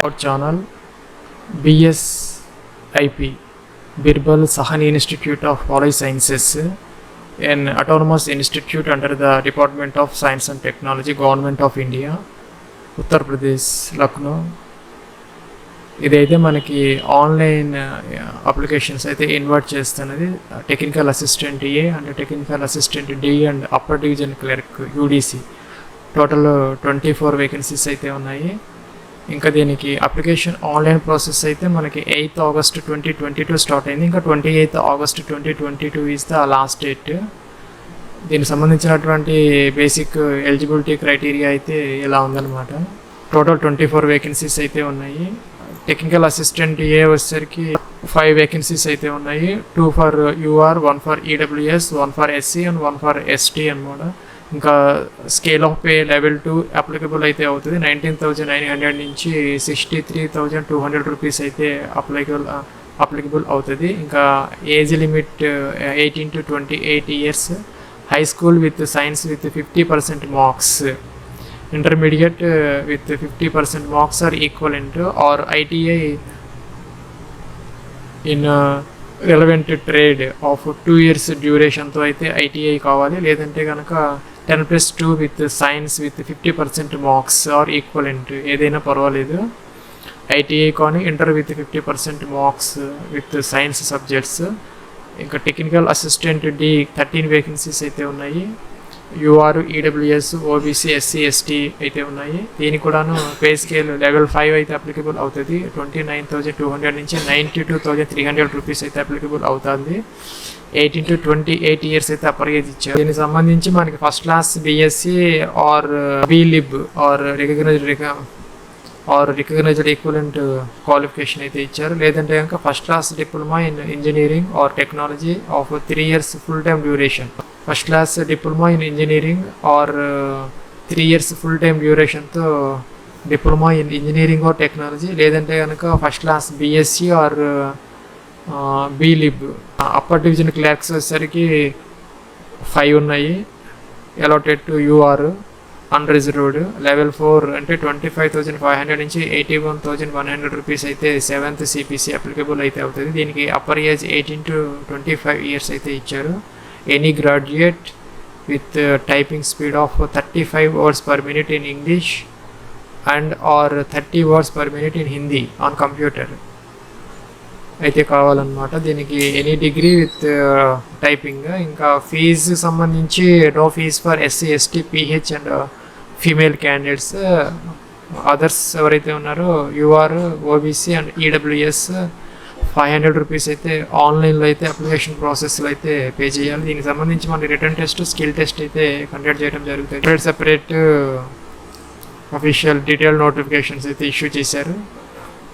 Our channel BSIP Birbal Sahani Institute of Policy Sciences, an autonomous institute under the Department of Science and Technology, Government of India, Uttar Pradesh, Lucknow. ఇదైతే మనకి online applications అయితే invite చేస్తున్నది. Technical assistant A and technical assistant D and upper division clerk UDC total 24 vacancies అయితే ఉన్నాయి. ఇంకా దీనికి application online process అయితే మనకి 8th August 2022 స్టార్ట్ అయింది. ఇంకా 28th August 2022 is the last date. దీనికి సంబంధించినటువంటి బేసిక్ ఎలిజిబిలిటీ క్రైటీరియా అయితే ఇలా ఉందన్నమాట. టోటల్ 24 వేకెన్సీస్ అయితే ఉన్నాయి. టెక్నికల్ అసిస్టెంట్ ఏ వచ్చేసరికి 5 వేకెన్సీస్ అయితే ఉన్నాయి. 2 for UR, 1 for EWS, 1 for SC and 1 for ST అనమాట. ఇంకా scale of pay level 2 applicable అయితే అవుతుంది. 19,900 నుంచి 63,200 రూపీస్ అయితే అప్లికబుల్ అవుతుంది. ఇంకా age limit 18 to 28 years, high school with science with 50% marks, intermediate with 50% marks are equivalent, or ITI in relevant trade of 2 years duration తో అయితే ITI కావాలి. లేదంటే కనుక 10+2 with science with 50% marks are equivalent ఏదైనా పర్వాలేదు. ITI కానీ inter with 50% marks with science subjects. ఇంకా technical assistant D 13 vacancies అయితే ఉన్నాయి. UR, EWS, OBC, SC, ST అయితే ఉన్నాయి. దీనికి కూడాను పే స్కేల్ లెవెల్ 5 అయితే అప్లికబుల్ అవుతుంది. 29,200 నుంచి 92,300 రూపీస్ అయితే అప్లికబుల్ అవుతుంది. 18 to 28 years అయితే అప్పర్ ఏజ్ ఇచ్చారు. దీనికి సంబంధించి మనకి first class BSc or BLib or recognised equivalent qualification అయితే ఇచ్చారు. లేదంటే కనుక first class diploma in engineering or technology of 3 years full time duration. First class diploma in engineering or 3 years full time డ్యూరేషన్తో diploma in engineering or technology. లేదంటే కనుక first class BSc or BLib. Upper division clerks వచ్చేసరికి 5 ఉన్నాయి. Allotted to UR unreserved. Level 4 అంటే 25,500 నుంచి 81,100 rupees అయితే 7th CPC applicable అయితే అవుతుంది. దీనికి అప్పర్ ఏజ్ 18 to 25 years అయితే ఇచ్చారు. Any graduate with typing speed of 35 words per minute in English and or 30 words per minute in Hindi on computer అయితే కావాలన్నమాట. దీనికి ఎనీ డిగ్రీ విత్ టైపింగ్. ఇంకా fee సంబంధించి no fees for SC, ST, PH and female candidates. Others ఎవరైతే ఉన్నారో UR, OBC and EWS 500 rupees అయితే ఆన్లైన్లో అయితే అప్లికేషన్ ప్రాసెస్లో అయితే పే చేయాలి. దీనికి సంబంధించి మనకి రిటర్న్ టెస్ట్, స్కిల్ టెస్ట్ అయితే కండక్ట్ చేయడం జరుగుతుంది. సెపరేట్ అఫీషియల్ డీటెయిల్ నోటిఫికేషన్స్ అయితే ఇష్యూ చేశారు.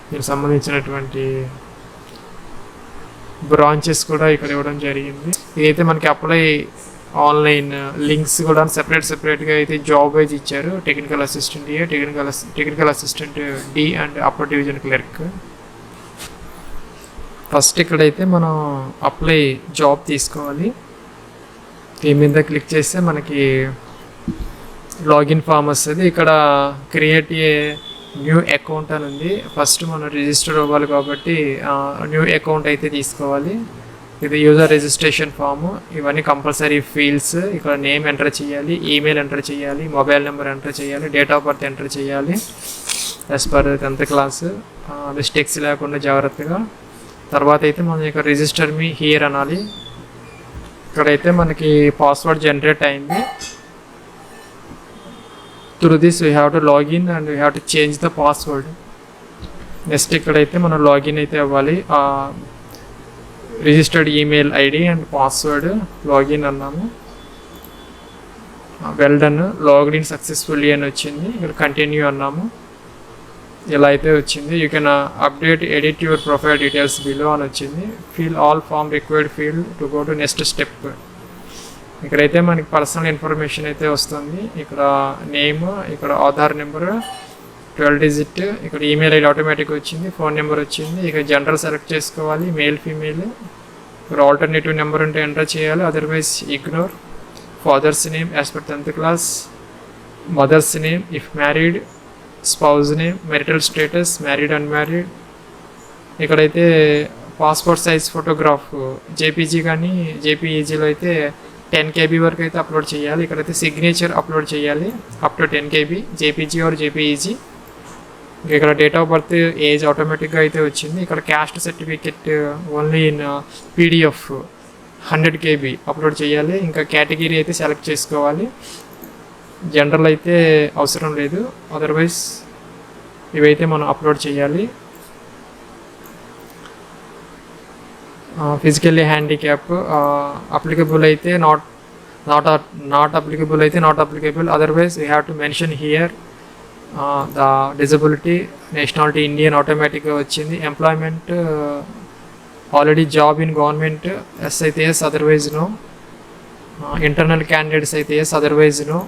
దీనికి సంబంధించినటువంటి బ్రాంచెస్ కూడా ఇక్కడ ఇవ్వడం జరిగింది. ఇదైతే మనకి అప్లై ఆన్లైన్ లింక్స్ కూడా సెపరేట్గా అయితే జాబ్ వైజ్ ఇచ్చారు. Technical assistant A, technical assistant D and upper division clerk. First ఇక్కడైతే మనం అప్లై జాబ్ తీసుకోవాలి. దీని మీద క్లిక్ చేస్తే మనకి లాగిన్ ఫామ్ వస్తుంది. ఇక్కడ క్రియేట్ ఏ న్యూ అకౌంట్ అని ఉంది. ఫస్ట్ మనం రిజిస్టర్ అవ్వాలి కాబట్టి న్యూ అకౌంట్ అయితే తీసుకోవాలి. ఇది యూజర్ రిజిస్ట్రేషన్ ఫాము. ఇవన్నీ కంపల్సరీ ఫీల్డ్స్. ఇక్కడ నేమ్ ఎంటర్ చేయాలి, ఈమెయిల్ ఎంటర్ చేయాలి, మొబైల్ నెంబర్ ఎంటర్ చేయాలి, డేట్ ఆఫ్ బర్త్ ఎంటర్ చేయాలి as per 10th class. Mistakes లేకుండా జాగ్రత్తగా. తర్వాత అయితే మనం ఇక్కడ రిజిస్టర్ మీ హియర్ అనాలి. ఇక్కడైతే మనకి పాస్వర్డ్ జనరేట్ అయింది. Through this we have to login and we have to change the password. Next ఇక్కడైతే మనం లాగిన్ అయితే అవ్వాలి. Registered email ID and password login అన్నాము. Well done, logged in successfully అని వచ్చింది. ఇక్కడ కంటిన్యూ అన్నాము. ఇలా అయితే వచ్చింది. You can update edit your profile details below అని వచ్చింది. Fill all form required field to go to next step. ఇక్కడైతే మనకి పర్సనల్ ఇన్ఫర్మేషన్ అయితే వస్తుంది. ఇక్కడ నేమ్, ఇక్కడ ఆధార్ నెంబర్ 12 digit, ఇక్కడ ఈమెయిల్ ID ఆటోమేటిక్ వచ్చింది, ఫోన్ నెంబర్ వచ్చింది. ఇక జనరల్ సెలెక్ట్ చేసుకోవాలి, మేల్ ఫీమేల్. ఇక్కడ ఆల్టర్నేటివ్ నెంబర్ ఉంటే ఎంటర్ చేయాలి, otherwise ignore. Father's name as per 10th class, mother's name if married, spouse name, marital status, married unmarried. ఇక్కడైతే passport size photograph JPG కానీ జేపీఈజీలో అయితే 10 KB వరకు అయితే అప్లోడ్ చేయాలి. ఇక్కడైతే సిగ్నేచర్ అప్లోడ్ చేయాలి up to 10 KB JPG are JPEG. ఇక్కడ date of birth, age ఆటోమేటిక్గా అయితే వచ్చింది. ఇక్కడ caste certificate only in PDF 100 KB upload చేయాలి. ఇంకా కేటగిరీ అయితే సెలెక్ట్ చేసుకోవాలి. జనరల్ అయితే అవసరం లేదు, అదర్వైజ్ ఇవైతే మనం అప్లోడ్ చేయాలి. ఫిజికల్లీ హ్యాండిక్యాప్ అప్లికబుల్ అయితే నాట్ అప్లికబుల్ అయితే not applicable, otherwise we have to mention here the disability. Nationality Indian ఆటోమేటిక్గా వచ్చింది. Employment already job in government, yes అయితే yes, otherwise no. Internal candidates అయితే yes, otherwise no.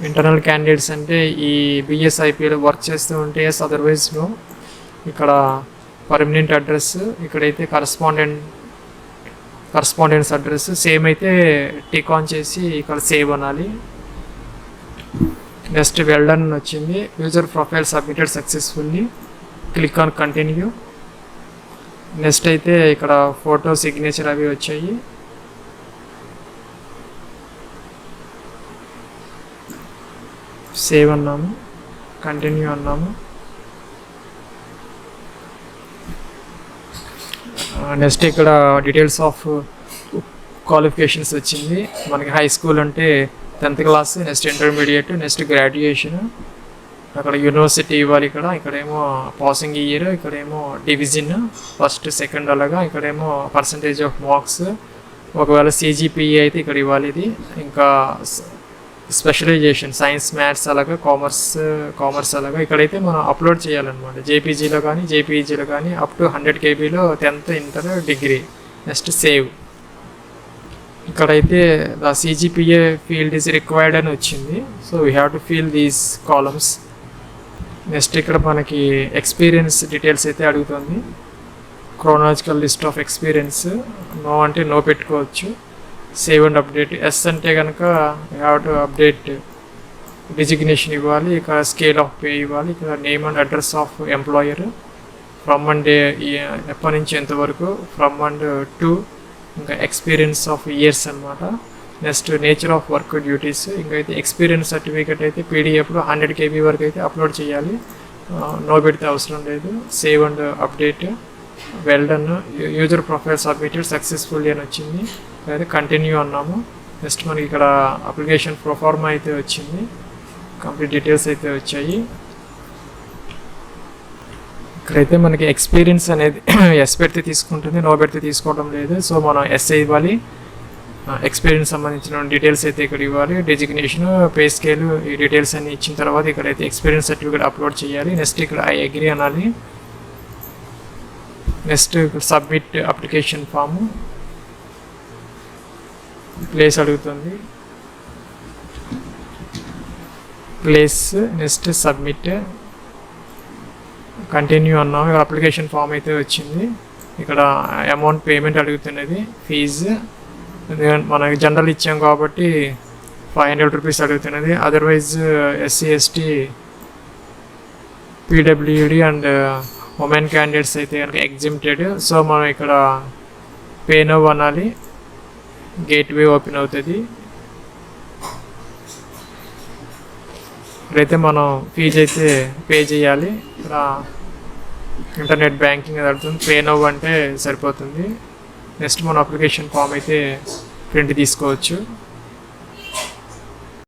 Internal candidates అంటే ఈ BSIPలో work చేస్తూ ఉంటే ఎస్, అదర్వైజ్ నో. ఇక్కడ పర్మనెంట్ అడ్రస్, ఇక్కడైతే కరస్పాండెన్స్ అడ్రస్ సేమ్ అయితే టిక్ ఆన్ చేసి ఇక్కడ సేవ్ అనాలి. నెక్స్ట్ వెల్ డన్ వచ్చింది. User profile submitted successfully, click on continue. Next అయితే ఇక్కడ ఫోటో, సిగ్నేచర్ అవి వచ్చాయి. సేవ్ అన్నాము, కంటిన్యూ అన్నాము. నెక్స్ట్ ఇక్కడ డీటెయిల్స్ ఆఫ్ క్వాలిఫికేషన్స్ వచ్చింది. మనకి హై స్కూల్ అంటే 10th class, next intermediate, next graduation. అక్కడ యూనివర్సిటీ ఇవ్వాలి. ఇక్కడేమో పాసింగ్ ఇయర్, ఇక్కడేమో డివిజన్ ఫస్ట్ సెకండ్ అలాగా, ఇక్కడేమో పర్సంటేజ్ ఆఫ్ మార్క్స్. ఒకవేళ CGPA అయితే ఇక్కడ ఇవ్వాలి ఇది. ఇంకా స్పెషలైజేషన్ సైన్స్, మ్యాథ్స్ అలాగా, కామర్స్ అలాగా ఇక్కడైతే మనం అప్లోడ్ చేయాలన్నమాట. జేపీజీలో కానీ జేపీఈజీలో కానీ అప్ టు 100 KBలో 10th, inter, degree. Next save. ఇక్కడైతే the CGPA field is required అని వచ్చింది. So we have to fill these columns. Next ఇక్కడ మనకి ఎక్స్పీరియన్స్ డీటెయిల్స్ అయితే అడుగుతుంది. Chronological list of experience, no అంటే నో పెట్టుకోవచ్చు. సేవ్ అండ్ అప్డేట్, ఎస్ అంటే కనుక you have to update designation ఇవ్వాలి. ఇక్కడ స్కేల్ ఆఫ్ పే ఇవ్వాలి. ఇక్కడ name and address of employer, from and ఎప్పటి నుంచి ఎంతవరకు, ఫ్రమ్ అండ్ టు, ఇంకా ఎక్స్పీరియన్స్ ఆఫ్ ఇయర్స్ అనమాట. Next nature of work duties. ఇంకైతే ఎక్స్పీరియన్స్ సర్టిఫికేట్ అయితే PDFలో 100 KB వరకు అయితే అప్లోడ్ చేయాలి. నో పెడితే అవసరం లేదు. Save and update, well done. User profile submitted successfully అని వచ్చింది. అయితే కంటిన్యూ అన్నాము. నెక్స్ట్ మనకి ఇక్కడ అప్లికేషన్ ప్రొఫార్మా అయితే వచ్చింది. కంప్లీట్ డీటెయిల్స్ అయితే వచ్చాయి. ఇక్కడైతే మనకి ఎక్స్పీరియన్స్ అనేది ఎస్ పెడితే తీసుకుంటుంది, నో పెడితే తీసుకోవడం లేదు. సో మనం ఎస్ ఇవ్వాలి. ఎక్స్పీరియన్స్ సంబంధించిన డీటెయిల్స్ అయితే ఇక్కడ ఇవ్వాలి. డెజిగ్నేషన్, పే స్కేల్, ఈ డీటెయిల్స్ అన్ని ఇచ్చిన తర్వాత ఇక్కడైతే ఎక్స్పీరియన్స్ సర్టిఫికేట్ అప్లోడ్ చేయాలి. నెక్స్ట్ ఇక్కడ ఐ అగ్రీ అనాలి. నెక్స్ట్ ఇక్కడ సబ్మిట్ అప్లికేషన్ ఫాము, ప్లేస్ అడుగుతుంది, ప్లేస్. నెక్స్ట్ సబ్మిట్, కంటిన్యూ అన్నాము. ఇక్కడ అప్లికేషన్ ఫామ్ అయితే వచ్చింది. ఇక్కడ అమౌంట్ పేమెంట్ అడుగుతున్నది, ఫీజు మనకి జనరల్ ఇచ్చాం కాబట్టి 500 రూపీస్ అడుగుతున్నది. Otherwise SC ST PWD and women candidates అయితే కనుక ఎగ్జిమ్టెడ్. సో మనం ఇక్కడ పే నౌ అనాలి. గేట్వే ఓపెన్ అవుతుంది. ఇక్కడైతే మనం ఫీజు అయితే పే చేయాలి. ఇక్కడ ఇంటర్నెట్ బ్యాంకింగ్ అది అడుగుతుంది, పే నౌ అంటే సరిపోతుంది. నెక్స్ట్ మనం అప్లికేషన్ ఫామ్ అయితే ప్రింట్ తీసుకోవచ్చు.